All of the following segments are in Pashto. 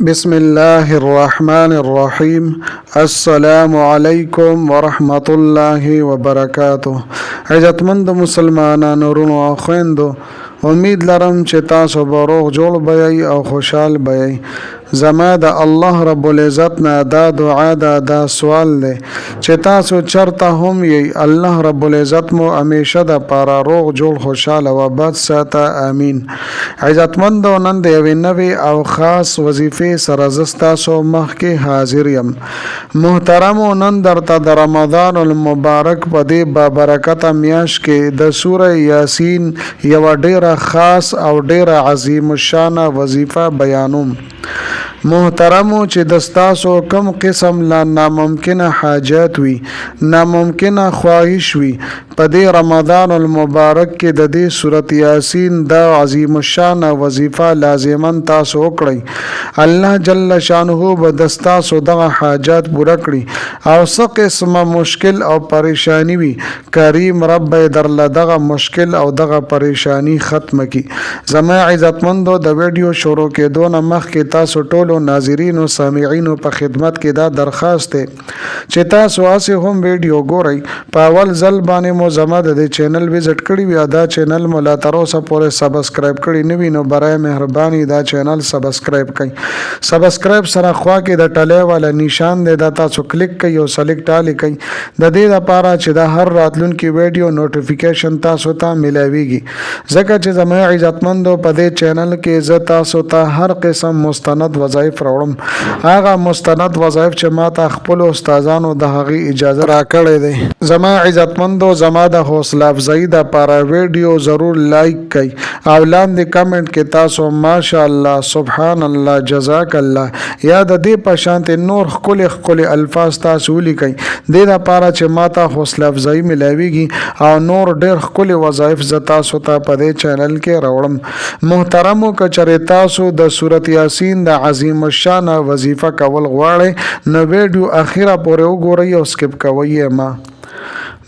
بسم الله الرحمن الرحیم. السلام علیکم ورحمت الله وبرکاته. عزتمند مسلمانانو ورونو او خویندو، امید لرم چې تاسو به روغ جوړ بیئ او خوشحال بیئ. زما د الله رب العزت نه دا دعا ده، دا سوال دی چې تاسو چرته هم یې، الله رب العزت مو همیشه د پاره روغ جوړ خوشحاله و آباد ساته، امین. عزتمندو، نن د یوې نوې او خاص وظیفې سره زه ستاسو مخکې حاضر یم. محترمو، نن درته د رمضان المبارک په دې بابرکته میاشت کې د سوره یاسین یوه ډیره خاص او ډیره عظیم الشانه وظیفه بیانوم. محترمو، چې د ستاسو کم قسم لا ناممکنه حاجات وي، ناممکنه خواهش وي، په دې رمضان المبارک کې د دې سورت یاسین دا عظیم الشان وظیفه لازمن تاسو وکړئ. الله جل شانه به د ستاسو دغه حاجات پوره کړي او څه قسمه مشکل او پریشانی وي، کریم رب درله دغه مشکل او دغه پریشانی ختم کړي. زما عزتمندو، د ویډیو شروع کېدو نه مخکې تاسو ټولو ناظرین او سامعین په خدمت کې دا درخواست دی چې تاسو هسې هم ویډیو ګورئ، په اول ځل باندې مو زما د دې چینل وزټ کړی وي، دا چینل مو لا تر اوسه پورې سبسکرایب کړی نه وي، نو برای مهرباني دا چینل سبسکرایب کړئ. سبسکرایب سره خوا کې د ټلۍ والا نشان دی، دا تاسو کلیک کړئ او سلیکټ آل کړئ، د دې لپاره چې دا هر راتلونکي ویډیو نوټیفیکیشن تاسو ته ملاویږي. ځکه چې زما عزتمندو، په دې چینل کې زه تاسو ته هر قسم مستند وظایف راوړم. هغه مستند وظایف چې ما ته خپل استادانو د هغې اجازه راکړې دی. زما عزتمندو، زما د حوصله افزایي دپاره ویډیو ضرور لایک کړئ او لاندې کمنټ کې تاسو ماشاءالله، سبحان الله، جزاک الله یا د دې په شانتې نور ښکلي ښکلي الفاظ تاسو ولیکئ، دې دپاره چې ما ته حوصله افزایي ملاویږي او نور ډېر ښکلي وظایف زه تاسو ته په دې چینل کې راوړم. محترمو، که چېرې تاسو د سورت یاسین د عظیم الشان وظیفه کول غواړئ، نو ویډیو اخیره پورې وګورئ او سکپ کوئ یې مه.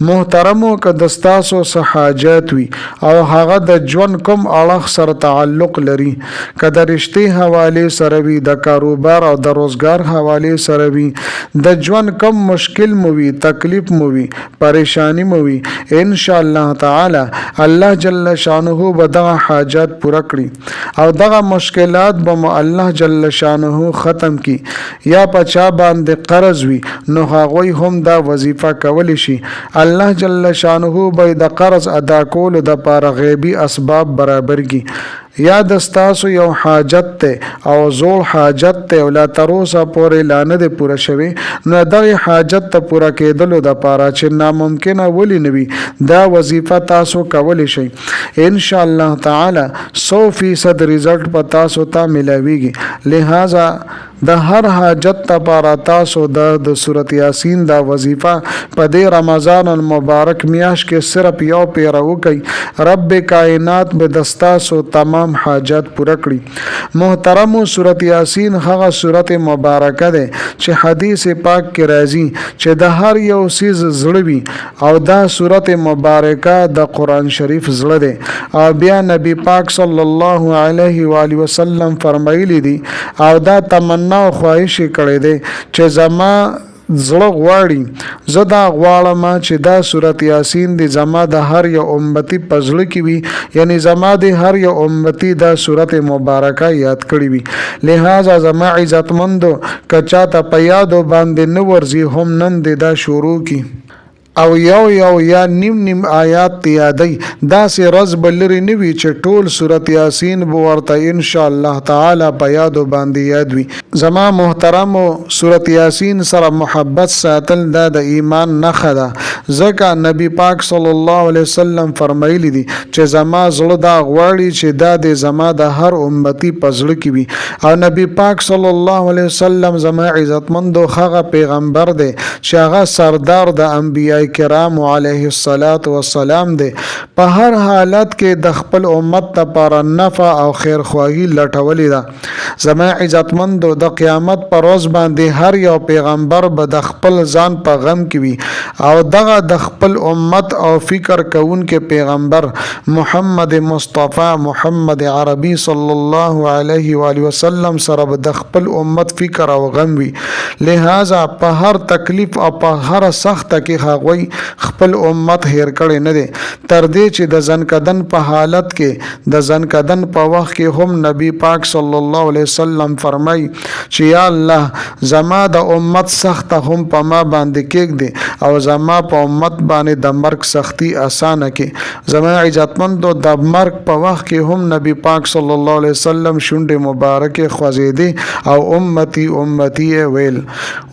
محترمو، که د ستاسو څه حاجات وي او هغه د ژوند کوم اړخ سره تعلق لري، که د رشتې حوالې سره وي، د کاروبار او د روزګار حوالې سره وي، د ژوند کوم مشکل مو وي، تکلیف مو وي، پریشانی مو وي، ان شاء الله تعالی الله جل شانه به دغه حاجات پوره کړي او دغه مشکلات به مو الله جل شانه ختم کړي. یا په چا باندې قرض وي، نو هغوی هم دا وظیفه کولی شي. الله جل شانه به د قرض ادا کولو د پاره غیبی اسباب برابر کی. یا د ستاسو یو حاجت ته او زوړ حاجت ته او لا تر اوسه پورې لا نه دی پوره شوی، نو دغه حاجت ته پوره کېدلو دپاره چې ناممکنه ولې نه وي، دا وظیفه تاسو کولی شئ. ان شاء الله تعالی 100% رزلټ په تاسو ته ملاویږي. لہذا د هر حاجت لپاره تاسو د سورت یاسین دا وظیفه په دې رمضان المبارک میاشت کې صرف یو پیره وکړئ، رب کائنات به د ستاسو تمام حاجات پوره کړي. محترمو، سورت یاسین هغه سورت مبارکه ده چې حدیث پاک کې راځي چې د هر یو سیز زړه وي، او دا سورت مبارکه د قرآن شریف زړه ده. او بیا نبی پاک صلی الله علیه و آله وسلم فرمایلی دي او دا تمنا او خواهش کړی دی چې زما زړه غواړي، زه دا غواړم چې دا سورت یاسین دی زما د هر یو امتی په زړه کې وي، یعنی زما د هر یو امتی دا سورت مبارکه یاد کړی وي. لہذا زما عزتمندو، که چاته په یادو باندې نه ورځي، هم نن دی دا شروع کی او یو یا نیم آیات یادی. داسې رز به لرې نه وي چې ټول سورت یاسین به ورته ان شاء الله تعالی په یادو باندې یاد وي. زما محترمو، سورت یاسین سره محبت ساتل دا د ایمان نښه ده، ځکه نبی پاک صلی الله علیه وسلم فرمایلی دي چې زما زړه دا غواړي چې دا د زما د هر امتی په زړه کې وي. او نبی پاک صلی الله علیه وسلم زما عزتمندو هغه پیغمبر دی چې هغه سردار د انبیاء کرام علیه الصلاۃ والسلام دی په هر حالت کې د خپل امت لپاره نفع او خیر خواهی لټولې ده زما عزتمندو د قیامت پر ورځ باندې هر یو پیغمبر به د خپل ځان په غم کې وي او دغه د خپل امت او فکر کوونکې پیغمبر محمد مصطفی محمد عربي صلی الله علیه و آله وسلم سره به د خپل امت فکر او غم وي لہذا په هر تکلیف او په هر سخت کې هغوی خپل امت هیر کړي نه دي تر دې چې د ځنکدن په حالت کې د ځنکدن په وخت کې هم نبی پاک صلی الله علیه وسلم فرمای چې یا الله زما د امت سخت هم په ما باندې کېږدي او زما په امت باندې د مرګ سختی اسانه کې زما عزتمندو د مرګ په وخت کې هم نبی پاک صلی الله علیه وسلم شونډې مبارکه خوځېدې او امتی امتی ویل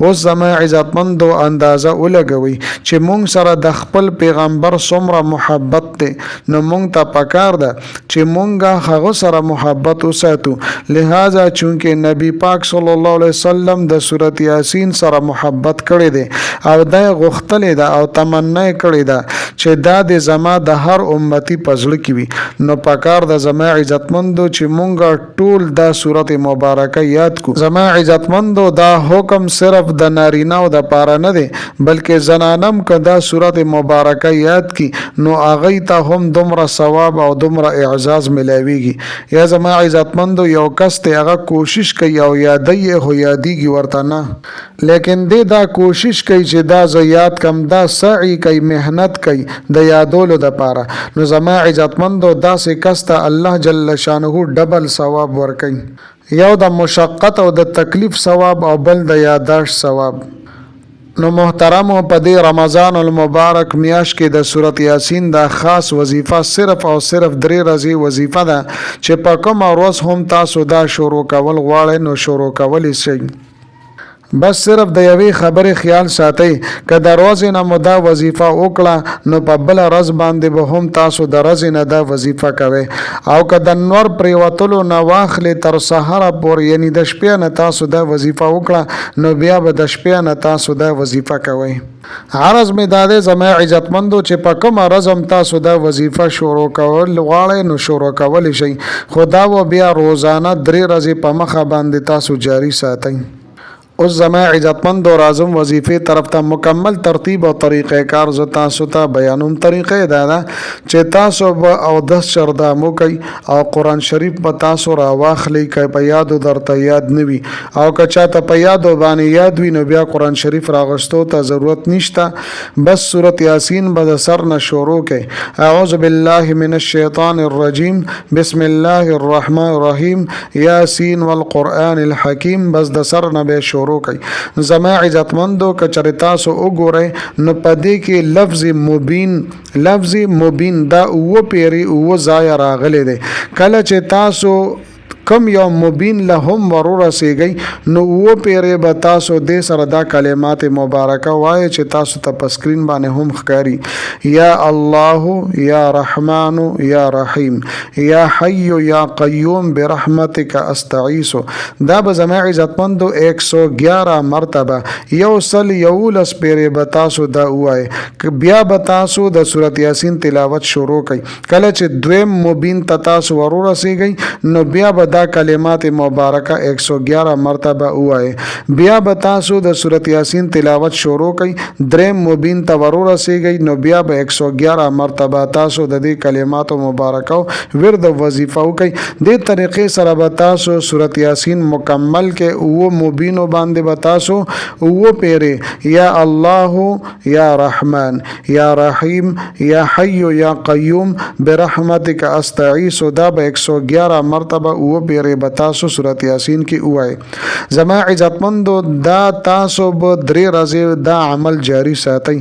اوس زما عزتمندو اندازه ولګوي چې مونږ سره د خپل پیغمبر څومره محبت دی نو مونږ ته پکار ده چې مونږ هغه سره محبت وساتو لہذا چونکې نبی پاک صلی الله علیه وسلم د سورۃ یاسین سره محبت کړی دی او دا غوښتلې ده او تمنا کړی ده چې دا د زما د هر امتی پزړه کې وي نو پکار د زما عزتمندو چې مونږ ټول دا سورۃ مبارکه یاد کو زما عزتمندو دا حکم صرف د نارینه او د پاره نه دی بلکې زنانم کدا سورۃ مبارکه یاد کی نو هغه ته هم دومره ثواب او دومره اعزاز ملاويږي یا زما عزتمندو یو کس ته هغه کوشش کوي او یادې هو یادېږي ورته نه لیکن دې دا کوشش کوي چې دا زیات کم دا سعی کوي مهنت کوي د یادولو د پاره نو زما عزتمندو داسې کس ته الله جل شانه ډبل ثواب ورکوي یو د مشقت او د تکلیف ثواب او بل د یاداشت ثواب نو محترمو په دې رمضان المبارک میاشت کې د سورۃ یاسین دا خاص وظیفه صرف او صرف 3 ورځې وظیفه ده چې په کوم ورځ هم تاسو دا شروع کول غواړئ نو شروع کولی شئ بس صرف د یوې خبرې خیال ساتئ که د ورځې نه مو دا وظیفه وکړه نو په بله ورځ باندې به هم تاسو د ورځې نه دا وظیفه کوئ او که د نور پرېوتلو نه واخلې تر سهاره پورې یعنی د شپې نه تاسو دا وظیفه وکړه نو بیا به د شپې نه تاسو دا وظیفه کوئ عرض می داده زما عزتمندو چې په کومه ورځ هم تاسو دا وظیفه شروع کول غواړئ نو شروع کولی شئ خو دا و بیا روزانه 3 ورځې په مخه باندې تاسو جاری ساتئ اوس زما عزتمندو راځم وظیفې طرف ته مکمل ترتیب او طریقې کار ز تاسو ته بیانوم طریقې دا ده چې تاسو به او 10 شردامو کوي او قران شریف په تاسو را واخلي کوي په یادو درته یاد نوي او که چاته په یادو باندې یاد وي نو بیا قران شریف راغستو ته ضرورت نشته بس سورۃ یاسین به سر نه شروع کوي اعوذ بالله من الشیطان الرجیم بسم الله الرحمن الرحیم یاسین والقران الحکیم بس د سر نه به شروع کوي زما عزتمندو کچره تاسو وګورئ نو پدې کې لفظ مبین دا او پیری او ځای راغلی دی کله چې تاسو کم یو مبین لهم ورور سیگی نو او پیره به تاسو دې سره دا کلمات مبارکه وای چې تاسو ته په سکرین باندې هم ښکاری یا الله یا رحمان یا رحیم یا حی یا قیوم برحمتک استعیذ دا به زما عزتمندو 111 مرتبه یو سل یولس پیره به تاسو دا وای بیا به تاسو د سورۃ یاسین تلاوت شروع کړئ کله چې دویم مبین تاسو ورور سیگی نو بیا به دا کلمات مبارکه 111 مرتبه وای بیا به تاسو د سورۃ یاسین تلاوت شروع کړئ دریم مبین ته ورور رسیږئ نو بیا به 111 مرتبه تاسو د دې کلمات مبارکه ورد وظیفه وکړئ د طریقې سره به تاسو سورۃ یاسین مکمل کې او مبین باندې به تاسو او پیره یا الله یا رحمان یا رحیم یا حی یا قیوم برحمتک استعیذ دا به 111 مرتبه او پیره به تاسو سورۃ یاسین کې وای زما عزتمندو دا تاسو به 3 ورځې دا عمل جاری ساتئ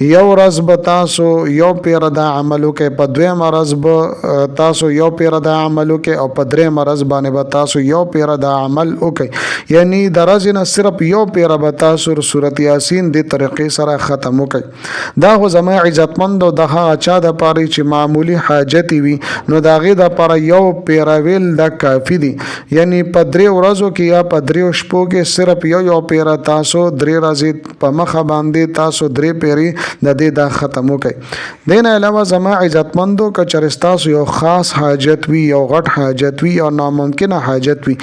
یو ورځ به تاسو یو پیره دا عملو کې په دویم ورځ به تاسو یو پیره دا عملو کې او په دریم ورځ باندې به تاسو یو پیره دا عمل وکړئ یعنی د ورځې نه صرف یو پیره به تاسو سورۃ یاسین د طریقې سره ختم وکړئ دا خو زما عزتمندو د هغه چا د پاره چې معمولی حاجت وي نو دا غي د پاره یو پیره ویل د کافی دي یعنی په 3 ورځو کې یا په 3 شپو کې صرف یو پیره تاسو 3 ورځې په مخه باندې تاسو 3 پیری د دې دا ختم وکړي دین علاوه زما عزتمندو که چرستاسو یو خاص حاجت وي یو غټ حاجت وي او ناممکنه حاجت وي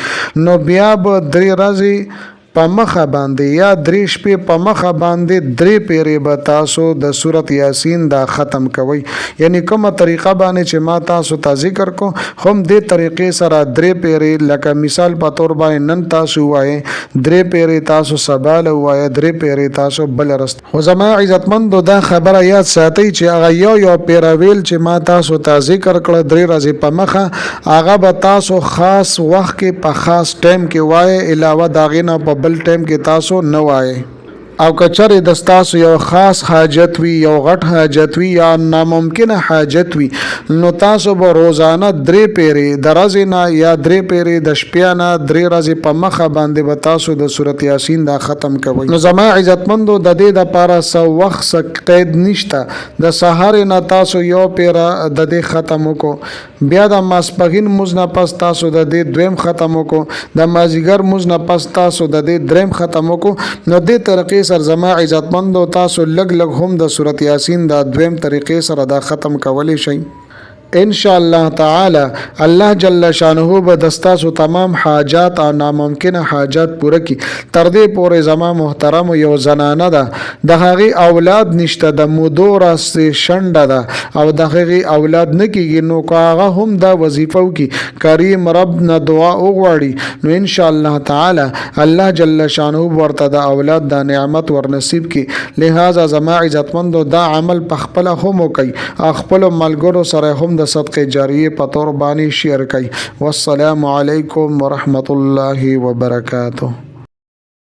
نو بیا به 3 ورځې په مخه باندې یا 3 شپې په مخه باندې 3 پیری به تاسو د سورت یاسین دا ختم کوي یعنی کومه طریقه باندې چې ما تاسو ته ذکر کو هم دې طریقې سره 3 پیری لکه مثال په تور باندې نن تاسو وایي 3 پیری تاسو سبا له وایي 3 پیری تاسو بل رست خو زما عزتمندو دا خبره یاد ساتئ چې هغه یو پیراویل چې ما تاسو ته ذکر کړ 3 ورځې په مخه هغه به تاسو خاص وخت کې په خاص ټیم کې وایي علاوه داغینه په بل ټیم کې تاسو نه وایي او کچره د تاسو یو خاص حاجت وي یو غټ حاجت وي یا ناممکنه حاجت وي نو تاسو به روزانه 3 پیری درازینا یا 3 پیری د شپیانه 3 ورځې په مخه باندې به تاسو د سورت یاسین دا ختم کوئ نو زما عزتمندو د دې د پاره سو وخت س قید نشته د سحر نه تاسو یو پیرا د دې ختم کو بیا د ماسپغین مزنه پس تاسو د دې دویم ختم کو د مازیګر مزنه پس تاسو د دې دریم ختم کو نو دې طریقې سر زما عزتمندو تاسو لګ هم د سورت یاسین دا دویم طریقې سره دا ختم کولی شئ ان شاء الله تعالی الله جل شانه به دستاسو تمام حاجات او ناممکنه حاجات پوره کی تر دې پورې زما محترم یو زنانه ده د هغه اولاد نشته د مودور است شنډه ده او د هغه اولاد نه کیږي نو کاغه هم دا وظیفه وکي کریم رب نه دعا وغواړي نو ان شاء الله تعالی الله جل شانه ورته د اولاد د نعمت ور نصیب کی لہذا زما عزتمندو دا عمل په خپل هم کوي خپل ملګرو سره هم د صدقه جاریه په تور باندې شیر کوي والسلام علیکم ورحمت الله وبرکاته